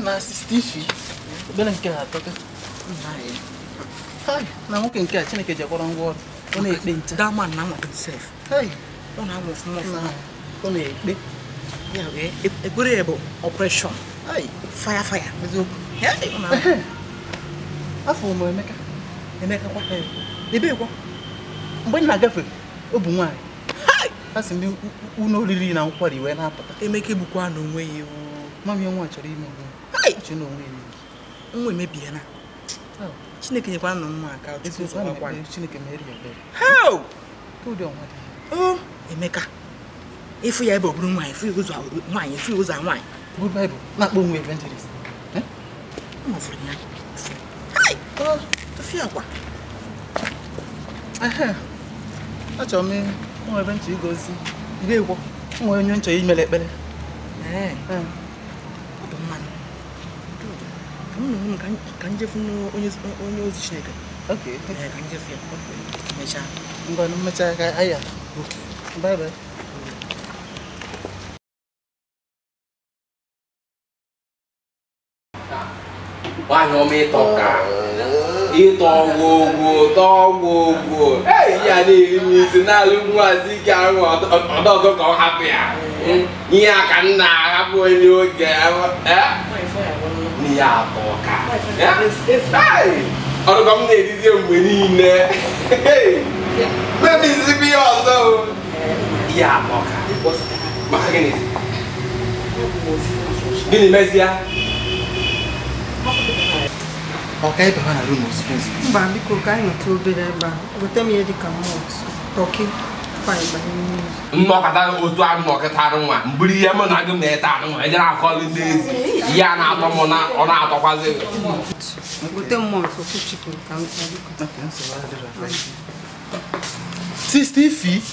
na Stevie. Bele nke atọ. Hai, na nwoke nke a Chineke jekwara ngwa ọrụ. Ọ na-ekpe nche. That man na himself. Hai, Ọ na-amụ ọfụma ọfụma. ọ na-ekpe. Ya wee ekpere ya bụ operation. Hai, Fire. eziokwu. Ọ na-amụ. Afọ ụmụ Emeka. Emeka kwa. Ebe kwa. Mgbe m na-agafe, ọ bụ nwaanyị. Ha si ndị ụlọ oriri na nkwari wee na-apụta. Emeka egbukwa n'onwe ya. Mami nwa chọrọ ime gị. Hai! Chọrọ n'onwe ya. Nwa emebie na. Chineke nyekwa nọ mma aka. Chineke mere ya ebere. How? Ụdị ọnwa dị. Oh, Emeka. Ifu ya ebe ọ bụrụ nwaanyị, ifu ya ụzọ nwaanyị, ifu ya ụzọ nwaanyị. Good Bible. Na-akpọ onwe evangelist. Ọ fụrụ ya. Hai! Ifu akwa. Achọrọ m nwa ebe nchọ igozi. Ibe ịkwọ. Nwa onye nchọ imele ekpere. Ọ bụ mmanụ. Ka njefu onye ozi Chineke. Okay. Ka njefu ya. Mechaa. Ngwa mmecha ka aya. Okay. Bye bye. Why no me toka? Ito wo. Hey, ya ni mi sinalu mwazi ka odo ko happy ya. Iya kan na hapo ni oge. Ni ya toka. Hey! Odo kom ne di se mwe ni ne. Hey! Maybe this be also. Iya toka. Maka gini. Gini mesia. Okay, but na room space. Mba biko ka anyị nọtụ obere ebe a. Gote m ihe dịka malt, turkey, fiber n'ime. Nnọkọta otu a nnọkọta nwa mbiri ihe m na gị na-eta nwa ejere akọlụ ndị ezi ya na-atọ m na ọ na-atọkwazi Gote m malt ofu chicken ka m biko. Okay, so I did right. 60 feet.